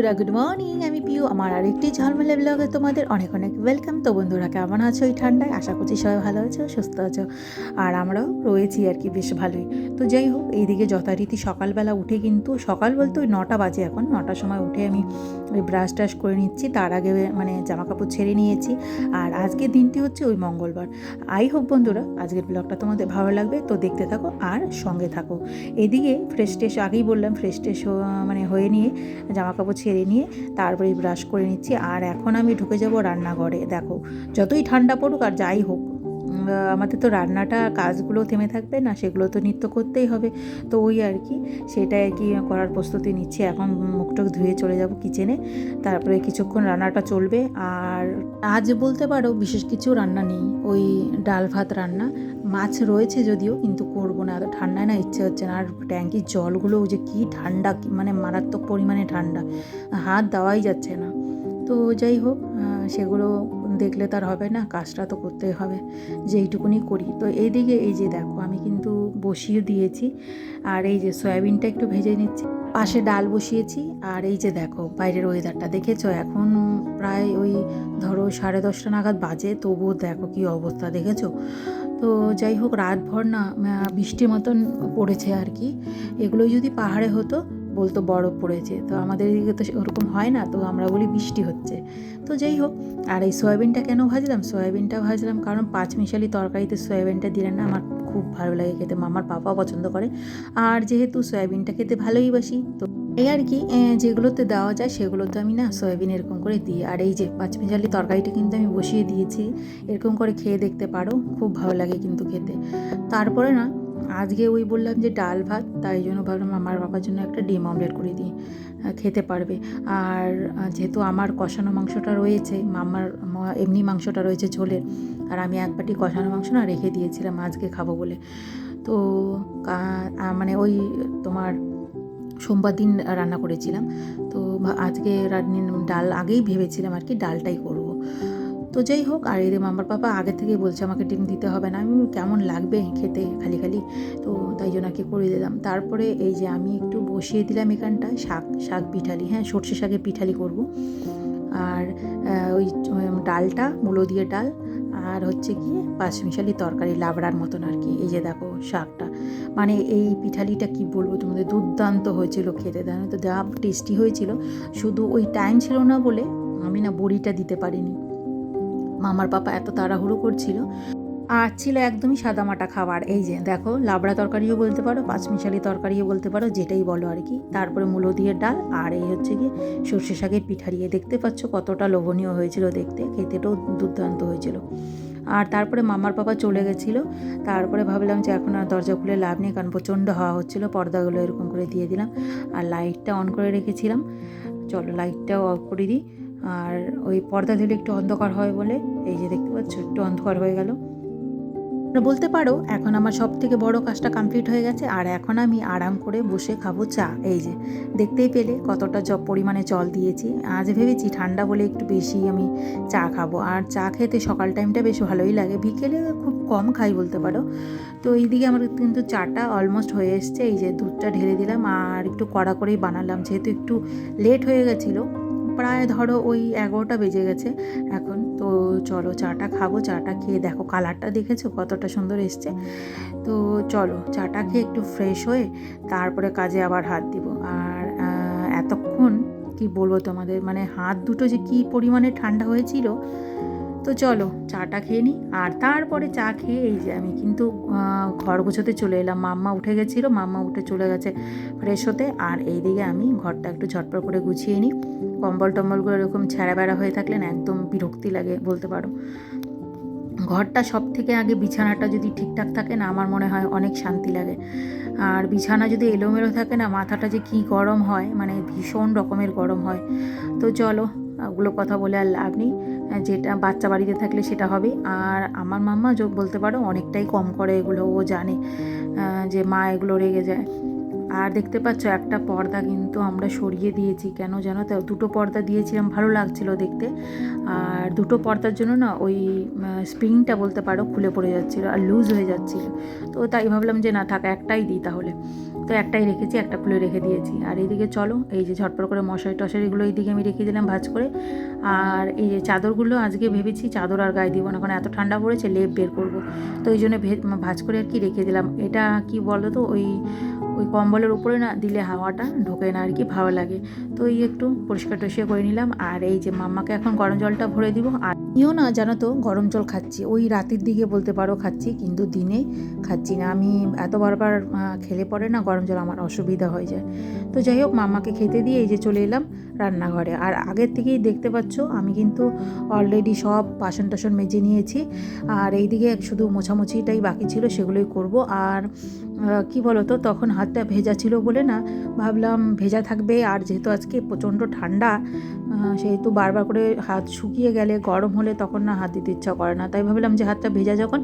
বন্ধুরা, good morning. আমি পিউ, আমার আরেকটি ঝলমেলে ব্লগে তোমাদের অনেক অনেক ওয়েলকাম। তো বন্ধুরা, কেমন আছো এই ঠান্ডায়? আশা করছি সবাই ভালো আছো, সুস্থ আছো, আর আমরাও রয়েছি আর কি বেশ ভালোই। তো যাই হোক, এইদিকে যথারীতি সকালবেলা উঠে, কিন্তু সকাল বলতে ওই 9টা বাজে, এখন 9টার সময় উঠে আমি ওই ব্রাশ টাশ করে নিচ্ছি। তার আগে মানে জামা কাপড় ছেড়ে নিয়েছি। আর আজকের দিনটি হচ্ছে ওই মঙ্গলবার। আই হোপ বন্ধুরা আজকের ব্লগটা তোমাদের ভালো লাগবে, তো দেখতে থাকো আর সঙ্গে থাকো। এদিকে ফ্রেশ ট্রেশ, আগেই বললাম, ফ্রেশ ট্রেশ মানে হয়ে নিয়ে জামা কাপড় ছেড়ে নিয়ে তারপরে ব্রাশ করে নিচ্ছি। আর এখন আমি ঢুকে যাব রান্নাঘরে। দেখো, যতই ঠান্ডা পড়ুক আর যাই হোক, আমাদের তো রান্নাটা কাজগুলো থেমে থাকবে না, সেগুলো তো নিত্য করতেই হবে। তো ওই আর কি, সেটাই আর কি করার প্রস্তুতি নিচ্ছি। এখন মুখটুক ধুয়ে চলে যাব কিচেনে, তারপরে কিছুক্ষণ রান্নাটা চলবে। আর আজ বলতে পারো বিশেষ কিছু রান্না নেই, ওই ডাল ভাত রান্না। মাছ রয়েছে যদিও, কিন্তু করবো না, এত ঠান্ডায় না ইচ্ছে হচ্ছে না। আর ট্যাঙ্কির জলগুলো যে কি ঠান্ডা, মানে মারাত্মক পরিমাণে ঠান্ডা, হাত দেওয়াই যাচ্ছে না। তো যাই হোক, সেগুলো দেখলে তার হবে না, কাজটা তো করতেই হবে, যেইটুকুনি করি। তো এইদিকে এই যে দেখো, আমি কিন্তু বসিয়ে দিয়েছি। আর এই যে সয়াবিনটা একটু ভেজে নিচ্ছি, পাশে ডাল বসিয়েছি। আর এই যে দেখো, বাইরের ওয়েদারটা দেখেছো? এখন প্রায় ওই ধরো 10:30 নাগাদ বাজে, তবুও দেখো কি অবস্থা, দেখেছো? তো যাই হোক, রাতভর না বৃষ্টির মতন পড়েছে আর কি। এগুলো যদি পাহাড়ে হতো বলতো বরফ পড়েছে, তো আমাদের এদিকে তো ওরকম হয় না, তো আমরা বলি বৃষ্টি হচ্ছে। তো যাই হোক, আর এই সয়াবিনটা কেন ভাজলাম? সয়াবিনটা ভাজলাম কারণ পাঁচমিশালি তরকারিতে সয়াবিনটা দিলে না আমার খুব ভালো লাগে খেতে, মামার পাপাও পছন্দ করে। আর যেহেতু সয়াবিনটা খেতে ভালোই বাসি, তো এই আর কি, যেগুলোতে দেওয়া যায় সেগুলোতে আমি না সয়াবিন এরকম করে দিই। আর এই যে পাঁচমিশালি তরকারিটা কিন্তু আমি বসিয়ে দিয়েছি, এরকম করে খেয়ে দেখতে পারো, খুব ভালো লাগে কিন্তু খেতে। তারপরে না, আজকে ওই বললাম যে ডাল ভাত, তাই জন্য ভাবলাম আমার বাবার জন্য একটা ডিম অমলেট করে দিই, খেতে পারবে। আর যেহেতু আমার কষানো মাংসটা রয়েছে, মামার এমনি মাংসটা রয়েছে ঝোলের, আর আমি এক বাটি কষানো মাংস না রেখে দিয়েছিলাম আজকে খাবো বলে। তো মানে ওই তোমার সোমবার দিন রান্না করেছিলাম, তো আজকে ডাল আগেই ভেবেছিলাম আর কি ডালটাই করব। তো যাই হোক, আর এই মামার পাপা আগে থেকেই বলছে আমাকে ডিম দিতে হবে না, আমি কেমন লাগবে খেতে খালি খালি, তো তাই জন্য আর কি করে দিলাম। তারপরে এই যে আমি একটু বসিয়ে দিলাম এখানটায় শাক পিঠালি, হ্যাঁ সর্ষে শাকের পিঠালি করব। আর ওই ডালটা মূলো দিয়ে ডাল, আর হচ্ছে গিয়ে পাঁচমিশালি তরকারি লাবড়ার মতন আর কি। এই যে দেখো শাকটা, মানে এই পিঠালিটা কি বলবো তোমাদের, দুর্দান্ত হয়েছিল খেতে, জানো তো, যা টেস্টি হয়েছিল। শুধু ওই টাইম ছিল না বলে আমি না বড়িটা দিতে পারিনি, মামার পাপা এত তাড়াহুড়ো করছিল। আর ছিল একদমই সাদামাটা খাবার। এই যে দেখো, লাবড়া তরকারিও বলতে পারো, পাঁচমিশালি তরকারিও বলতে পারো, যেটাই বলো আর কি। তারপরে মূলো দিয়ে ডাল, আর এই হচ্ছে গিয়ে সর্ষে শাকের পিঠারিয়ে, দেখতে পাচ্ছ কতটা লোভনীয় হয়েছিল দেখতে, খেতেটাও দুর্দান্ত হয়েছিল। আর তারপরে মামার পাপা চলে গেছিলো। তারপরে ভাবলাম যে এখন আর দরজা খুলে লাভ নেই, কারণ প্রচণ্ড হাওয়া হচ্ছিলো, পর্দাগুলো এরকম করে দিয়ে দিলাম। আর লাইটটা অন করে রেখেছিলাম, চলো লাইটটাও অফ করে দিই। আর ওই পর্দা দিলে একটু অন্ধকার হয় বলে, এই যে দেখতে পাচ্ছ একটু অন্ধকার হয়ে গেল। বলতে পারো এখন আমার সব থেকে বড় কাজটা কমপ্লিট হয়ে গেছে। আর এখন আমি আরাম করে বসে খাবো চা। এই যে দেখতেই পেলে কতটা পরিমাণে জল দিয়েছি। আজ ভেবেছি ঠান্ডা বলে একটু বেশি আমি চা খাবো। আর চা খেতে সকাল টাইমটা বেশ ভালোই লাগে, বিকেলে খুব কম খাই বলতে পারো। তো এইদিকে আমার কিন্তু চাটা অলমোস্ট হয়ে এসছে। এই যে দুধটা ঢেলে দিলাম, আর একটু কড়া করেই বানালাম, যেহেতু একটু লেট হয়ে গেছিলো, প্রায় ধরো ওই 11টা বেজে গেছে এখন। তো চলো চাটা খাবো। চাটা খেয়ে দেখো কালারটা দেখেছো কতটা সুন্দর এসছে। তো চলো চাটা খেয়ে একটু ফ্রেশ হয়ে তারপরে কাজে আবার হাত দিব। আর এতক্ষণ কি বলবো তোমাদের, মানে হাত দুটো যে কি পরিমাণে ঠান্ডা হয়েছিল। তো চলো চাটা খেয়ে নিই। আর তারপরে চা খেয়ে এই যে আমি কিন্তু ঘর গোছাতে চলে এলাম। মাম্মা উঠে গেছিলো, মাম্মা উঠে চলে গেছে ফ্রেশ হতে। আর এইদিকে আমি ঘরটা একটু ঝটপট করে গুছিয়ে নিই। কম্বল টম্বলগুলো এরকম ছেঁড়া বেড়া হয়ে থাকলে না একদম বিরক্তি লাগে বলতে পারো। ঘরটা সব থেকে আগে, বিছানাটা যদি ঠিকঠাক থাকে না, আমার মনে হয় অনেক শান্তি লাগে। আর বিছানা যদি এলোমেলো থাকে না, মাথাটা যে কী গরম হয়, মানে ভীষণ রকমের গরম হয়। তো চলো ওগুলো কথা বলে আর লাভ নেই, যেটা বাচ্চা বাড়িতে থাকলে সেটা হবে। আর আমার মাম্মা বলতে পারো অনেকটাই কম করে এগুলো, ও জানে যে মা এগুলো রেগে যায়। আর দেখতে পাচ্ছ একটা পর্দা কিন্তু আমরা সরিয়ে দিয়েছি, কেন জানো তো? দুটো পর্দা দিয়েছিলাম, ভালো লাগছিল দেখতে। আর দুটো পর্দার জন্য না ওই স্প্রিংটা বলতে পারো খুলে পড়ে যাচ্ছিলো আর লুজ হয়ে যাচ্ছিলো। তো তাই ভাবলাম যে না থাক, একটাই দিই তাহলে। তো একটাই রেখেছি, একটা খুলে রেখে দিয়েছি। আর এইদিকে চলো এই যে ঝটপট করে মশারি টশারিগুলো এইদিকে আমি রেখে দিলাম ভাঁজ করে। আর এই যে চাদরগুলো আজকে ভেবেছি চাদর আর গায়ে দিব না, কারণ এত ঠান্ডা পড়েছে, লেপ বের করবো, তো ওই জন্য ভাঁজ করে আর কি রেখে দিলাম। এটা কি বলো তো, ওই কম্বলের উপরে না দিলে হাওয়াটা ঢোকে না আর কি, ভালো লাগে। তো এই একটু পরিষ্কার টরিষ্কার করে নিলাম। আর এই যে মাম্মাকে এখন গরম জলটা ভরে দিব। আর আমিও না জানো তো গরম জল খাচ্ছি, ওই রাতের দিকে বলতে পারো খাচ্ছি, কিন্তু দিনে খাচ্ছি না। আমি এত বারবার খেলে পরে না গরম জল আমার অসুবিধা হয়ে যায়। তো যাই হোক, মাম্মাকে খেতে দিয়ে এই যে চলে এলাম রান্নাঘরে। আর আগের থেকেই দেখতে পাচ্ছ আমি কিন্তু অলরেডি সব বাসন টাসন মেজে নিয়েছি। আর এইদিকে শুধু মোছামুছিটাই বাকি ছিল, সেগুলোই করব। আর কি বলো তো, তখন হাতটা ভেজা ছিল বলে না ভাবলাম ভেজা থাকবে, আর যেহেতু আজকে প্রচণ্ড ঠান্ডা, সেহেতু বারবার করে হাত শুকিয়ে গেলে গরম হলে তখন না হাত দিতে ইচ্ছা করে না, তাই ভাবলাম যে হাতটা ভেজা যখন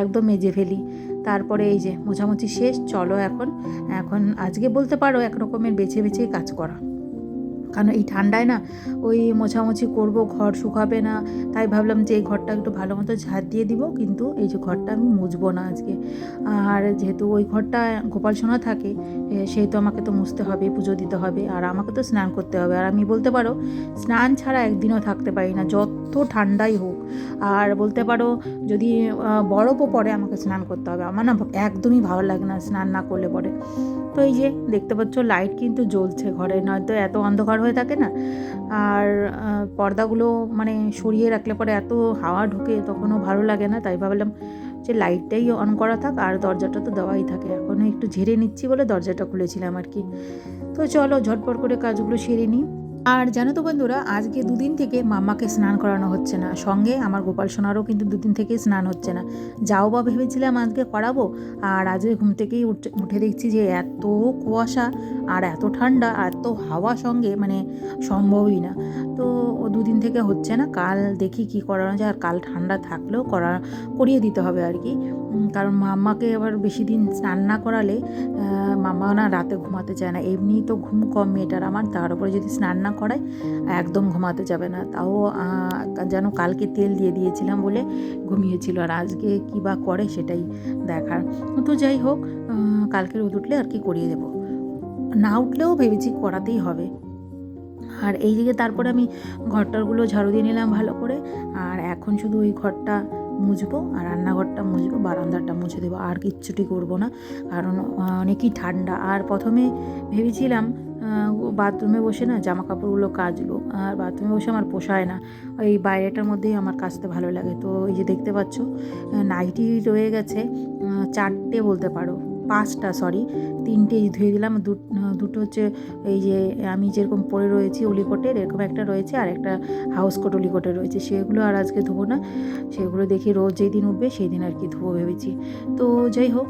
একদম মেজে ফেলি। তারপরে এই যে মোছামুছি শেষ, চলো এখন আজকে বলতে পারো এক রকমের বেছে বেছে কাজ করা, কারণ এই ঠান্ডায় না ওই মোছামুছি করব, ঘর শুকাবে না, তাই ভাবলাম যে এই ঘরটা একটু ভালো মতো ঝাড় দিয়ে দিব। কিন্তু এই যে ঘরটা আমি মুছবো না আজকে, আর যেহেতু ওই ঘরটা গোপাল সোনা থাকে, সেহেতু আমাকে তো মুছতে হবে, পুজো দিতে হবে, আর আমাকে তো স্নান করতে হবে। আর আমি বলতে পারো স্নান ছাড়া একদিনও থাকতে পারি না, যত ঠান্ডাই হোক। আর বলতে পারো যদি বরফও পড়ে আমাকে স্নান করতে হবে, আমার না একদমই ভালো লাগে না স্নান না করলে পরে। তো এই যে দেখতে পাচ্ছ লাইট কিন্তু জ্বলছে ঘরে, নয়তো এত অন্ধকার হয়ে থাকে না। আর পর্দাগুলো মানে সরিয়ে রাখলে পরে এত হাওয়া ঢুকে, তখনও ভালো লাগে না, তাই ভাবলাম যে লাইটটাই অন করা থাক, আর দরজাটা তো দেওয়াই থাকে। এখনও একটু ঝেড়ে নিচ্ছি বলে দরজাটা খুলেছিলাম আর কি। তো চলো ঝটপট করে কাজগুলো সেরে নিই। আর জানো তো বন্ধুরা, আজকে দুদিন থেকে মাম্মাকে স্নান করানো হচ্ছে না, সঙ্গে আমার গোপাল সোনারও কিন্তু দুদিন থেকেই স্নান হচ্ছে না। যাও বা ভেবেছিলাম আজকে করাবো, আর আজকে ঘুম থেকেই উঠে দেখছি যে এত কুয়াশা আর এত ঠান্ডা আর এত হাওয়া সঙ্গে, মানে সম্ভবই না। তো ও দুদিন থেকে হচ্ছে না, কাল দেখি কি করানো যায়। আর কাল ঠান্ডা থাকলেও করিয়ে দিতে হবে আর কি, কারণ মাম্মাকে আবার বেশি দিন স্নান না করালে মাম্মা না রাতে ঘুমাতে চায় না। এমনিই তো ঘুম কম মেয়েটার আমার, তার উপরে যদি স্নান না করায় একদম ঘুমাতে যাবে না। তাও যেন কালকে তেল দিয়ে দিয়েছিলাম বলে ঘুমিয়েছিল, আর আজকে কী বা করে সেটাই দেখার। তো যাই হোক, কালকে রোদ উঠলে আর কি করিয়ে দেবো, না উঠলেও ভেবেছি করাতেই হবে। আর এই দিকে তারপরে আমি ঘরটারগুলো ঝাড়ু দিয়ে নিলাম ভালো করে। আর এখন শুধু ওই ঘরটা মুছবো, আর রান্নাঘরটা মুছবো, বারান্দাটা মুছে দেবো, আর কিচ্ছুটি করবো না, কারণ অনেকই ঠান্ডা। আর প্রথমে ভেবেছিলাম বাথরুমে বসে না জামা কাপড়গুলো কাচবো, আর বাথরুমে বসে আমার পোষায় না, ওই বাইরেটার মধ্যেই আমার কাচতে ভালো লাগে। তো এই যে দেখতে পাচ্ছ নাইটি রয়ে গেছে 4টে, বলতে পারো 5টা, সরি 3টে ধুয়ে দিলাম। দুটো হচ্ছে এই যে আমি যেরকম পরে রয়েছি উলিকোটের, এরকম একটা রয়েছে, আর একটা হাউস কোট উলিকোটের রয়েছে, সেগুলো আর আজকে ধোবো না, সেগুলো দেখি রোজ যেই দিন উঠবে সেই দিন আর কি ধোবো ভেবেছি। তো যাই হোক,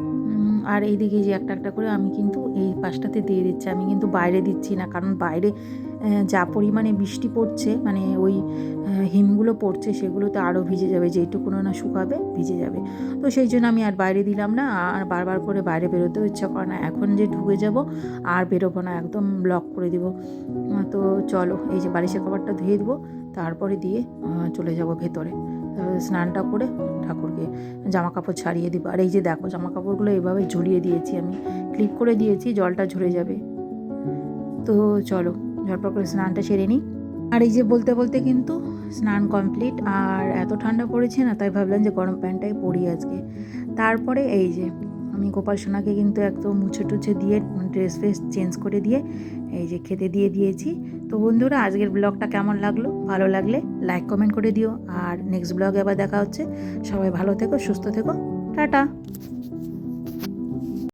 আর এইদিকে যে একটা একটা করে আমি কিন্তু এই পাশটাতে দিয়ে দিচ্ছি, আমি কিন্তু বাইরে দিচ্ছি না, কারণ বাইরে যা পরিমাণে বৃষ্টি পড়ছে, মানে ওই হিমগুলো পড়ছে, সেগুলোতে আরও ভিজে যাবে, যেইটুকুনো না শুকাবে ভিজে যাবে। তো সেই জন্য আমি আর বাইরে দিলাম না, আর বারবার করে বাইরে বেরোতেও ইচ্ছা করে না। এখন যে ঢুকে যাব আর বেরোবো না, একদম ব্লক করে দিব। তো চলো এই যে বালিশের কভারটা ধুয়ে দেবো, তারপরে দিয়ে চলে যাব ভেতরে, স্নানটা করে ঠাকুরকে জামা কাপড় ছাড়িয়ে দিব। আর এই যে দেখো জামা কাপড়গুলো এইভাবে ঝুলিয়ে দিয়েছি, আমি ক্লিপ করে দিয়েছি, জলটা ঝরে যাবে। তো চলো ঝটপট করে স্নানটা সেরে নিই। আর এই যে বলতে বলতে কিন্তু স্নান কমপ্লিট, আর এত ঠান্ডা পড়েছে না, তাই ভাবলাম যে গরম প্যান্টটাই পরি আজকে। তারপরে এই যে আমি গোপাল সোনাকে কিন্তু একদম মুছে টুছে দিয়ে ড্রেস ফ্রেস চেঞ্জ করে দিয়ে এই যে খেতে দিয়ে দিয়েছি। তো বন্ধুরা, আজকের ব্লগটা কেমন লাগলো, ভালো লাগলে লাইক কমেন্ট করে দিও, আর নেক্সট ব্লগে আবার দেখা হচ্ছে। সবাই ভালো থেকো, সুস্থ থেকো, টাটা।